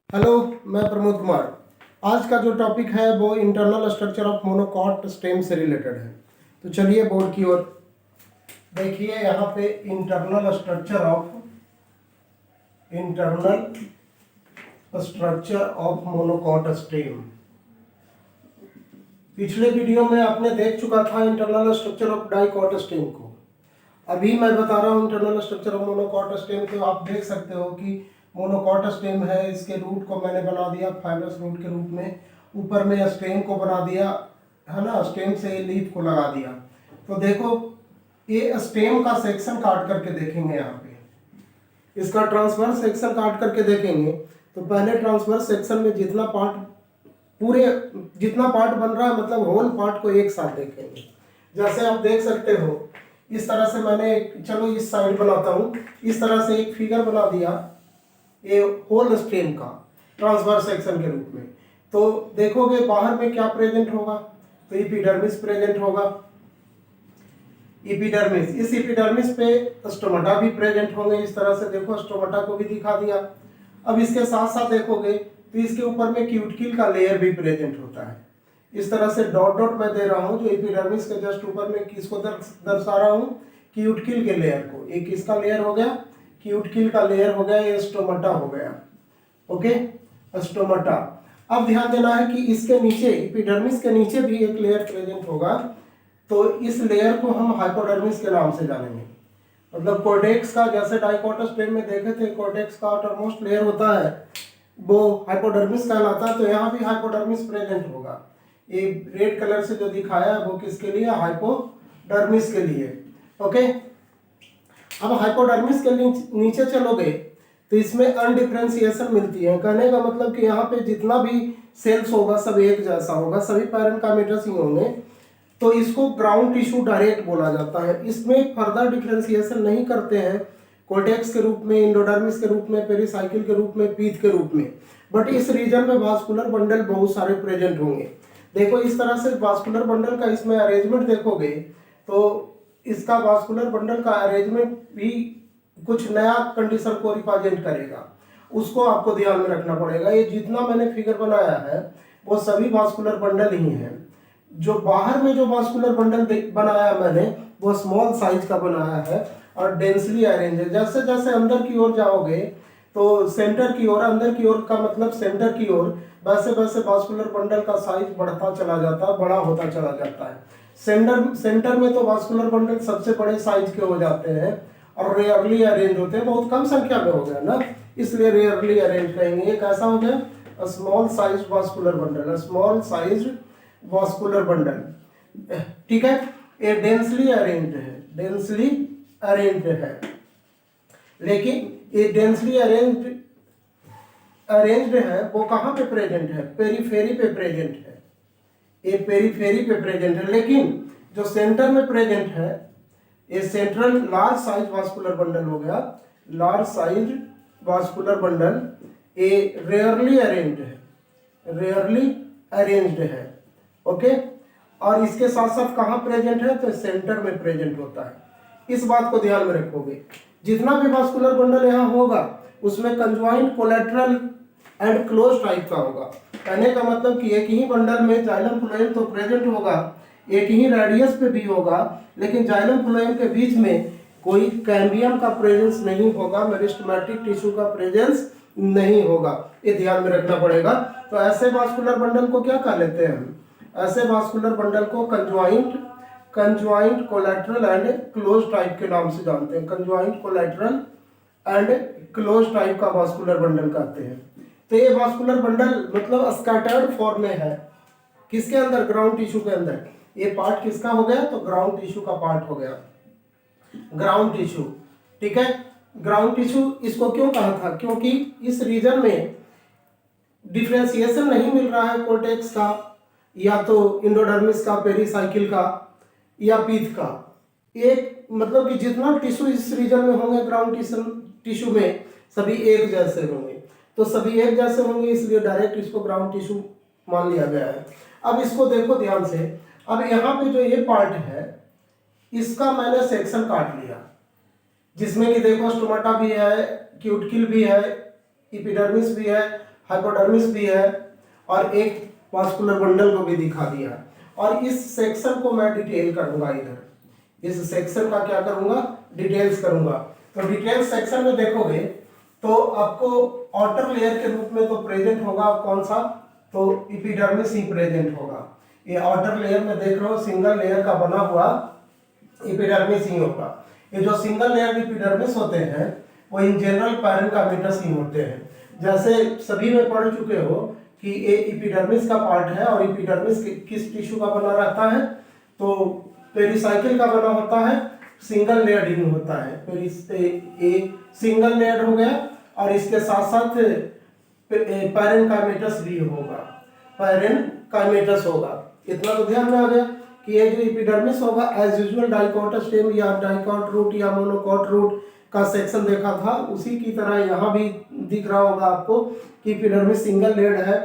Hello, मैं प्रमोद कुमार। आज का जो टॉपिक है वो internal structure of monocot stem से रिलेटेड है। तो चलिए बोर्ड की ओर देखिए। यहाँ पे internal structure of monocot stem. पिछले वीडियो में आपने देख चुका था internal structure of dicot stem को। अभी मैं बता रहा हूँ internal structure of monocot stem. तो आप देख सकते हो कि मोनोकॉट स्टेम है, इसके रूट को मैंने बना दिया फाइब्रस रूट के रूप में, ऊपर में स्टेम को बना दिया है ना, स्टेम से लीफ को लगा दिया। तो देखो ये स्टेम का सेक्शन काट करके देखेंगे। यहाँ पे इसका ट्रांसवर्स सेक्शन काट करके देखेंगे। तो पहले ट्रांसवर्स सेक्शन में जितना पार्ट बन रहा है, मतलब होल पार्ट को एक साथ देखेंगे। जैसे आप देख सकते हो इस तरह से मैंने, चलो इस साइड बनाता हूँ, इस तरह से एक फिगर बना दिया ये होल स्टेम का ट्रांसवर्स सेक्शन के रूप में। तो देखोगे बाहर में क्या प्रेजेंट होगा, तो एपिडर्मिस प्रेजेंट होगा। एपिडर्मिस, इस एपिडर्मिस पे स्टोमाटा भी प्रेजेंट होंगे। इस तरह से देखो स्टोमाटा को भी दिखा दिया। अब इसके साथ साथ देखोगे तो इसके ऊपर में क्यूटिकल का लेयर भी प्रेजेंट होता है। इस तरह से डॉट डॉट मैं दे रहा हूँ जो एपिडर्मिस के जस्ट ऊपर में किसको दर्शा रहा हूँ, क्यूटिकल के लेयर को। एक इसका लेयर हो गया, क्यूटिकल का लेयर हो गया, ये स्टोमाटा हो गया। Okay, stomata. अब ध्यान देना है कि इसके नीचे एपिडर्मिस के नीचे भी एक लेयर प्रेजेंट होगा। तो इस लेयर को हम हाइपोडर्मिस के नाम से जानेंगे। मतलब कोर्टेक्स का, जैसे डाइकोट स्टेम में देखे थे कोर्टेक्स का आउटरमोस्ट लेयर होता है वो हाइपोडर्मिस कहलाता है। तो यहाँ भी हाइपोडर्मिस प्रेजेंट होगा। ये रेड कलर से जो दिखाया है वो किसके लिए, हाइपोडर्मिस के लिए। ओके, अब हाइपोडर्मिस के नीचे चलोगे तो इसमें अनडिफरेंशिएशन मिलती है। कहने का मतलब कि यहाँ पे जितना भी सेल्स होगा सब एक जैसा होगा, सभी पैरेनकाइमेटस ही होंगे। तो इसको ग्राउंड टिश्यू डायरेक्ट बोला जाता है। इसमें फर्दर डिफरेंशिएशन नहीं करते हैं कोर्टेक्स के रूप में, इंडोडर्मिस के रूप में, पेरिसाइकिल के रूप में, पीथ के रूप में। बट इस रीजन में वास्कुलर बंडल बहुत सारे प्रेजेंट होंगे। देखो इस तरह से वास्कुलर बंडल का इसमें अरेंजमेंट देखोगे तो इसका वास्कुलर बंडल का अरेंजमेंट भी कुछ नया कंडीशन को रिप्रेजेंट करेगा, उसको आपको ध्यान में रखना पड़ेगा। ये जितना मैंने फिगर बनाया है वो सभी वास्कुलर बंडल ही हैं। जो बाहर में जो वास्कुलर बंडल बनाया मैंने वो स्मॉल साइज का बनाया है और डेंसली अरेंज है। जैसे जैसे अंदर की ओर जाओगे तो सेंटर की ओर, अंदर की ओर का मतलब सेंटर की ओर, वैसे वैसे वास्कुलर बंडल का साइज बढ़ता चला जाता है, बड़ा होता चला जाता है। सेंटर में तो वास्कुलर बंडल सबसे बड़े साइज के हो जाते हैं और रेयरली अरेंज होते हैं, बहुत कम संख्या में हो गया ना, इसलिए रेयरली अरेंज कहेंगे। ये कैसा हो गया, small size vascular bundle, small size vascular bundle. ठीक है, ये डेंसली अरेंज्ड है, डेंसली अरेंज्ड है। लेकिन ये डेंसली अरेंज्ड है वो कहाँ पे प्रेजेंट है, पेरीफेरी पे प्रेजेंट है। ये पेरीफेरी पे प्रेजेंट है। लेकिन जो सेंटर में प्रेजेंट है ये central large size vascular bundle हो गया, लार्ज साइज वास्कुलर बंडल। ये रेयरली अरेंज्ड है, रेयरली अरेंज्ड है। ओके, और इसके साथ साथ कहाँ प्रेजेंट है, तो सेंटर में प्रेजेंट होता है। इस बात को ध्यान में रखोगे। जितना भी वास्कुलर बंडल यहाँ होगा उसमें conjoint collateral and close type का होगा। कहने का मतलब कि एक ही बंडल में जाइलम फ्लोएम तो प्रेजेंट होगा, एक ही रेडियस पे भी होगा, लेकिन जाइलम फ्लोएम के बीच में कोई कैम्बियम का प्रेजेंस नहीं होगा, मेरिस्टेमेटिक टिश्यू का प्रेजेंस नहीं होगा। ये ध्यान में रखना पड़ेगा। तो ऐसे वास्कुलर बंडल को क्या कह लेते हैं हम, ऐसे वास्कुलर बंडल को conjoint collateral and close type के नाम से जानते हैं। Conjoint collateral and close type का वास्कुलर बंडल कहते हैं। तो ये वास्कुलर बंडल मतलब स्कैटर्ड फॉर्म में है, किसके अंदर, ग्राउंड टिश्यू के अंदर। ये पार्ट किसका हो गया, तो ग्राउंड टिश्यू का पार्ट हो गया, ग्राउंड टिश्यू। ठीक है, ग्राउंड टिश्यू इसको क्यों कहा था, क्योंकि इस रीजन में डिफरेंशिएशन नहीं मिल रहा है कोर्टेक्स का, या तो इंडोडर्मिस का, पेरिसाइकिल का, या पीथ का। एक मतलब कि जितना टिश्यू इस रीजन में होंगे ग्राउंड टिश्यू में सभी एक जैसे होंगे। तो सभी एक जैसे होंगे इसलिए डायरेक्ट इसको ग्राउंड टिश्यू मान लिया गया है। अब इसको देखो ध्यान से। अब यहाँ पे जो ये पार्ट है इसका मैंने सेक्शन काट लिया, जिसमें कि देखो स्टोमाटा भी है, क्यूटिकल भी है, एपिडर्मिस भी है, हाइपोडर्मिस भी है और एक वास्कुलर बंडल को भी दिखा दिया। और इस सेक्शन को मैं डिटेल करूंगा, इधर इस सेक्शन का क्या करूंगा, डिटेल्स करूंगा। तो डिटेल सेक्शन में देखोगे तो आपको आउटर लेयर के रूप में तो प्रेजेंट होगा कौन सा, तो एपिडर्मिस ही प्रेजेंट होगा। ये आउटर लेयर में देख रहे हो सिंगल लेयर का बना हुआ एपिडर्मिस ही होगा। ये जो सिंगल लेयर एपिडर्मिस होते हैं वो इन जनरल पैरेन्काइमेटस ही होते हैं। जैसे सभी में पढ़ चुके हो कि ये एपिडर्मिस का पार्ट है और एपिडर्मिस किस टिश्यू का बना रहता है, तो पेरिसाइकिल का बना होता है, सिंगल लेयर्ड होता है। ये सिंगल लेयर हो गया और इसके साथ साथ पैरेन्काइमेटस भी होगा, पैरेन्काइमेटस होगा। इतना तो ध्यान में आ गया कि ये जो एपिडर्मिस होगा एज यूजुअल डाइकोट स्टेम या डाइकोट रूट या मोनोकोट रूट का सेक्शन देखा था, उसी की तरह यहाँ भी दिख रहा होगा आपको कि एपिडर्मिस सिंगल लेयर्ड है,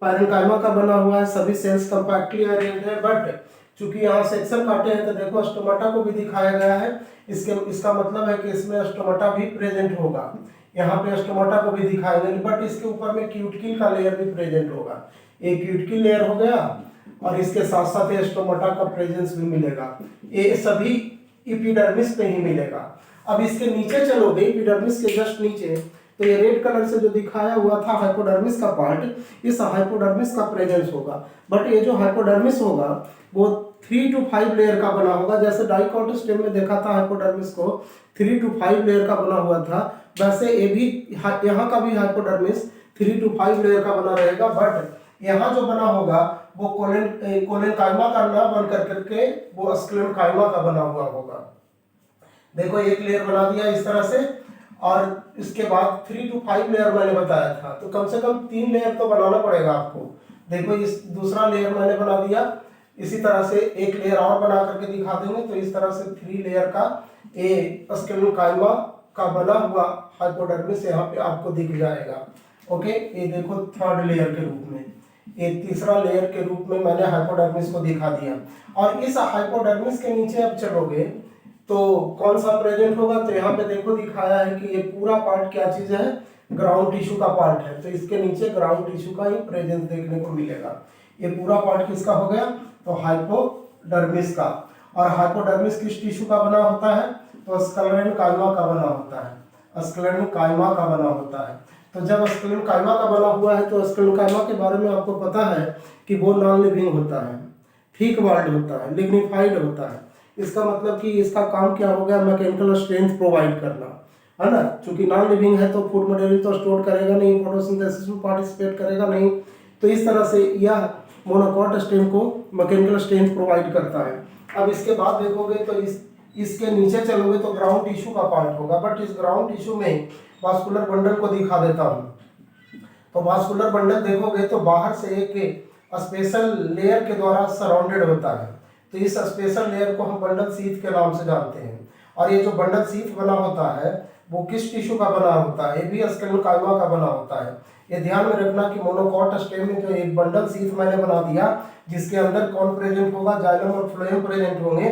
पैरेन्काइमा का बना हुआ है, सभी सेल्स कंपैक्टली अरेंज्ड है। बट चूंकि यहाँ सेक्शन काटे हैं तो देखो स्टोमाटा को भी दिखाया गया है। इसका मतलब है कि इसमें स्टोमाटा भी प्रेजेंट होगा। यहाँ पे स्टोमाटा को भी दिखाएंगे, बट इसके ऊपर में क्यूटिकल का लेयर भी प्रेजेंट होगा। एक क्यूटिकल लेयर हो गया और इसके साथ साथ ये स्टोमाटा का प्रेजेंस भी मिलेगा। ये सभी एपिडर्मिस पे ही मिलेगा। अब इसके नीचे चलोगे, एपिडर्मिस के जस्ट नीचे, तो ये रेड कलर से जो दिखाया हुआ था हाइपोडर्मिस का पार्ट, इस हाइपोडर्मिस का प्रेजेंस होगा। बट ये जो हाइपोडर्मिस होगा वो 3 to 5 लेयर का बना होगा। जैसे डाइकोट स्टेम में देखा था हाइपोडर्मिस को 3 to 5 लेयर का बना हुआ था, वैसे ये भी यहाँ का भी हाइपोडर्मिस 3 to 5 लेयर का बना रहेगा। बट यहाँ जो बना होगा वो कोलेनकाइमा का ना बन करके वो स्क्लेनकाइमा का बना हुआ होगा। देखो एक लेयर बना दिया इस तरह से, और इसके बाद 3 to 5 लेयर मैंने बताया था, तो कम से कम 3 लेयर तो बनाना पड़ेगा आपको। देखो इस दूसरा लेयर मैंने बना दिया, इसी तरह से एक लेयर और बना करके दिखा देंगे। तो इस तरह से 3 लेयर का ये स्क्लेनकाइमा का बना हुआ हाइपोडर्मिस यहाँ पे आपको दिख जाएगा। ओके, ये देखो थर्ड लेयर के रूप में, ये तीसरा लेयर के रूप में मैंने हाइपोडर्मिस को दिखा दिया। और इस हाइपोडर्मिस के नीचे अब चलोगे तो कौन सा प्रेजेंट होगा, तो यहाँ पे देखो दिखाया है कि ये पूरा पार्ट क्या चीज है, ग्राउंड टिश्यू का पार्ट है। तो इसके नीचे ग्राउंड टिश्यू का ही प्रेजेंस देखने को मिलेगा। ये पूरा पार्ट किसका हो गया, तो हाइपोडर्मिस का। और हाइपोडर्मिस किस टिश्यू का बना होता है, तो स्क्लेरेनकाइमा का बना होता है, स्क्लेरेनकाइमा का बना होता है। तो जब स्क्लेरेनकाइमा का बना हुआ है तो स्क्लेरेनकाइमा के बारे में आपको पता है कि वो नॉन लिविंग होता है, थिक वॉल्ड होता है, लिग्निफाइड होता है। इसका मतलब कि इसका काम क्या हो गया, मैकेनिकल स्ट्रेंथ प्रोवाइड करना, है ना। क्योंकि नॉन लिविंग है तो फूड मटेरियल तो स्टोर करेगा नहीं, फोटोसिंथेसिस में पार्टिसिपेट करेगा नहीं। तो इस तरह से यह मोनोकोट स्टेम को मैकेनिकल स्ट्रेंथ प्रोवाइड करता है। अब इसके बाद देखोगे तो इसके नीचे चलोगे तो ग्राउंड टिश्यू का पार्ट होगा। बट इस ग्राउंड टिश्यू में वास्कुलर बंडल को दिखा देता हूँ। तो वास्कुलर बंडल देखोगे तो बाहर से एक स्पेशल लेयर के द्वारा सराउंडेड होता है। तो इस स्पेशल लेयर को हम बंडल शीथ के नाम से जानते हैं। और ये जो बंडल शीथ बना होता है वो किस टिश्यू का बना होता है, ये भी स्क्लेरेनकाइमा का बना होता है। ये ध्यान में रखना कि मोनोकोट स्टेम में जो एक बंडल शीथ मैंने बना दिया जिसके अंदर कौन प्रेजेंट होगा, जाइलम और फ्लोएम प्रेजेंट होंगे।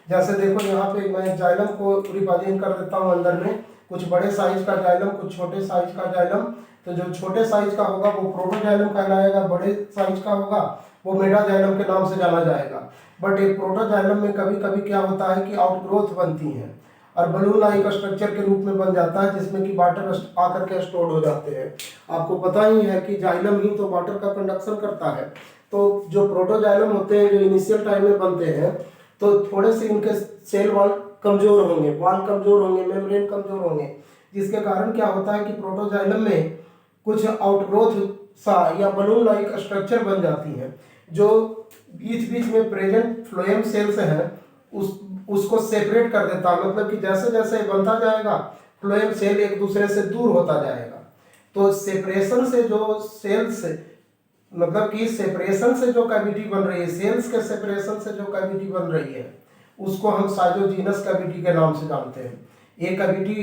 जैसे देखो यहाँ पे मैं जाइलम को रिप्रेजेंट कर देता हूँ अंदर में, कुछ बड़े साइज का जाइलम, कुछ छोटे साइज का जाइलम। तो जो छोटे साइज का होगा वो प्रोटोजाइलम कहलाएगा, बड़े साइज का होगा वो मेटाजाइलम के नाम से जाना जाएगा। बट एक प्रोटोजाइलम में कभी कभी क्या होता है कि आउटग्रोथ बनती है और बलून लाइक स्ट्रक्चर के रूप में बन जाता है, जिसमें कि वाटर आकर के स्टोर हो जाते हैं। आपको पता ही है कि जाइलम ही तो वाटर का कंडक्शन करता है। तो जो प्रोटोजाइलम होते हैं जो इनिशियल टाइम में बनते हैं तो थोड़े से इनके सेल वॉल कमजोर होंगे, मेम्ब्रेन कमजोर होंगे, जिसके कारण क्या होता है कि प्रोटोजाइलम में कुछ आउटग्रोथ सा या बलून लाइक स्ट्रक्चर बन जाती है, जो बीच बीच में प्रेजेंट फ्लोएम सेल्स हैं उसको सेपरेट कर देता है। मतलब कि जैसे जैसे बनता जाएगा फ्लोएम सेल एक दूसरे से दूर होता जाएगा। तो सेपरेशन से जो सेल्स, मतलब कि सेपरेशन से जो कैविटी बन रही है, सेल्स के सेपरेशन से जो कैविटी बन रही है उसको हम साइटोजीनस कैविटी के नाम से जानते हैं। ये कैविटी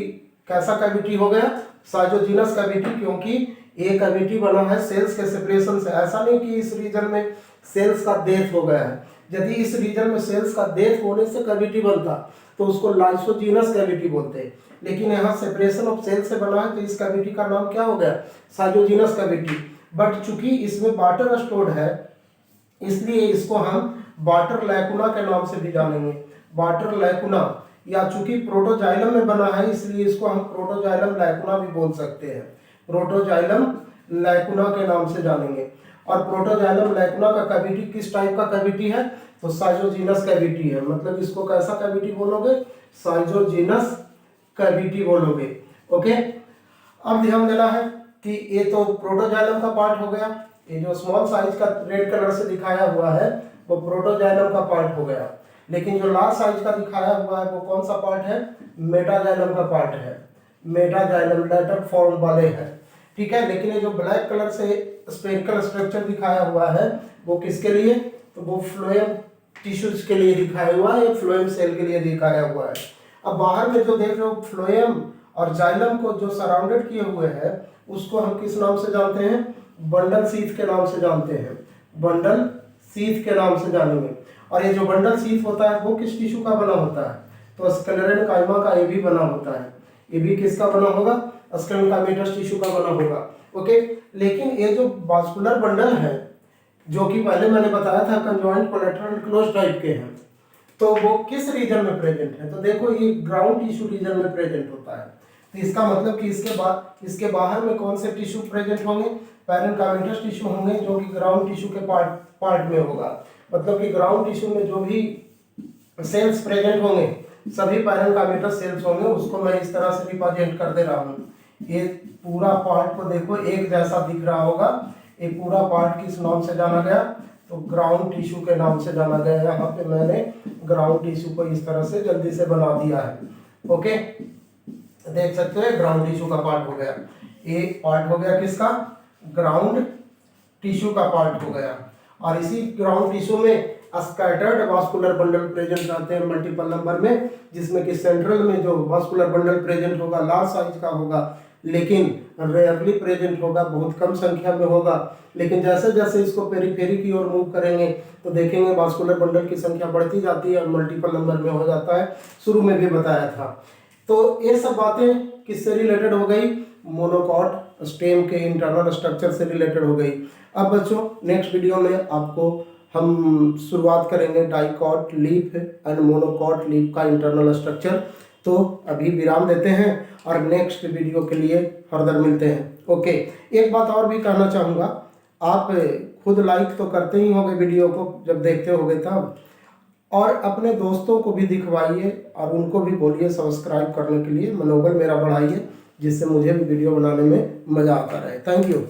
कैसा कैविटी हो गया, साइटोजीनस कैविटी, क्योंकि ये कैविटी बना है सेल्स के सेपरेशन से। ऐसा नहीं कि इस रीजन में सेल्स का डेथ हो गया है। यदि इस रीजन में सेल्स का डेथ होने से कैविटी बनता तो उसको लाइसोजीनस कैविटी बोलते हैं, लेकिन यहाँ सेपरेशन ऑफ सेल से बना है तो इस कैविटी का नाम क्या हो गया, साइटोजीनस कैविटी। बट चूंकि इसमें वाटर स्टोर्ड है इसलिए इसको हम वाटर लैकुना के नाम से भी जानेंगे, वाटर लैकुना। या चूंकि प्रोटोजाइलम में बना है इसलिए इसको हम प्रोटोजाइलम लैकुना भी बोल सकते हैं, प्रोटोजाइलम लैकुना के नाम से जानेंगे। और प्रोटोजाइलम लैकुना का कैविटी किस टाइप का कैविटी है, तो साइजोजीनस कैविटी है। मतलब इसको कैसा कैविटी बोलोगे, साइजोजीनस कैविटी बोलोगे। ओके, अब ध्यान देना है कि ये तो प्रोटोजाइलम का पार्ट हो गया, ये जो स्मॉल साइज का रेड कलर से दिखाया हुआ है वो प्रोटोजाइलम का पार्ट हो गया। लेकिन जो लार्ज साइज का दिखाया हुआ है वो कौन सा पार्ट है, मेटाजाइलम का पार्ट है, मेटाजाइलम लेटर फॉर्म वाले है, ठीक है। लेकिन ये जो ब्लैक कलर से स्फेरिकल स्ट्रक्चर दिखाया हुआ है वो किसके लिए, तो वो फ्लोएम टिश्यूज के लिए दिखाया हुआ है, फ्लोएम सेल के लिए दिखाया हुआ है। अब बाहर में जो देख रहे हो फ्लोएम और जाइलम को जो सराउंडेड किए हुए हैं उसको हम किस नाम से जानते हैं, बंडल सीथ के नाम से जानते हैं, बंडल सीथ के नाम से जानेंगे। और ये जो बंडल सीथ होता है वो किस टिश्यू का बना होता है, तो स्क्लेरेनकाइमा का ये भी बना होता है, ये भी किसका बना होगा, स्क्लेरेनकाइमेटस टिश्यू का बना होगा। ओके, लेकिन ये जो वास्कुलर बंडल है जो कि पहले मैंने बताया था कंजॉइंट कोलैटरल क्लोज टाइप के हैं, तो वो किस रीजन में प्रेजेंट है, तो देखो ये ग्राउंड टिश्यू रीजन में प्रेजेंट होता है। तो इसका मतलब कि इसके बाहर में कौन से टिश्यू प्रेजेंट होंगे, पैरेन्काइमेटस टिश्यू होंगे जो कि ग्राउंड टिश्यू के पार्ट में होगा। मतलब कि ग्राउंड टिश्यू में जो भी सेल्स प्रेजेंट होंगे सभी पैरेन्काइमेटस सेल्स होंगे, उसको मैं इस तरह से रिप्रेजेंट कर दे रहा हूँ। ये पूरा पार्ट को देखो एक जैसा दिख रहा होगा, ये पूरा पार्ट किस नाम से जाना गया, तो ग्राउंड टिश्यू के नाम से जाना गया। यहाँ पे मैंने ग्राउंड टिश्यू को इस तरह से जल्दी से बना दिया है। ओके, देख सकते हो ग्राउंड टिश्यू का पार्ट हो गया, ये पार्ट हो गया किसका, ग्राउंड टिश्यू का पार्ट हो गया। और इसी ग्राउंड टिश्यू में स्कैटर्ड वास्कुलर बंडल प्रेजेंट रहते हैं मल्टीपल नंबर में, जिसमें कि सेंट्रल में जो वास्कुलर बंडल प्रेजेंट होगा लार्ज साइज का होगा, लेकिन रेयरली प्रेजेंट होगा, बहुत कम संख्या में होगा। लेकिन जैसे जैसे इसको पेरीफेरी की ओर मूव करेंगे तो देखेंगे वास्कुलर बंडल की संख्या बढ़ती जाती है और मल्टीपल नंबर में हो जाता है, शुरू में भी बताया था। तो ये सब बातें किससे रिलेटेड हो गई, मोनोकॉट स्टेम के इंटरनल स्ट्रक्चर से रिलेटेड हो गई। अब बच्चों नेक्स्ट वीडियो में आपको हम शुरुआत करेंगे dicot leaf and monocot leaf का इंटरनल स्ट्रक्चर। तो अभी विराम देते हैं और नेक्स्ट वीडियो के लिए फर्दर मिलते हैं। ओके, एक बात और भी कहना चाहूँगा, आप खुद लाइक तो करते ही होंगे वीडियो को जब देखते होंगे तब, और अपने दोस्तों को भी दिखवाइए और उनको भी बोलिए सब्सक्राइब करने के लिए, मनोबल मेरा बढ़ाइए, जिससे मुझे भी वीडियो बनाने में मज़ा आता रहे। Thank you.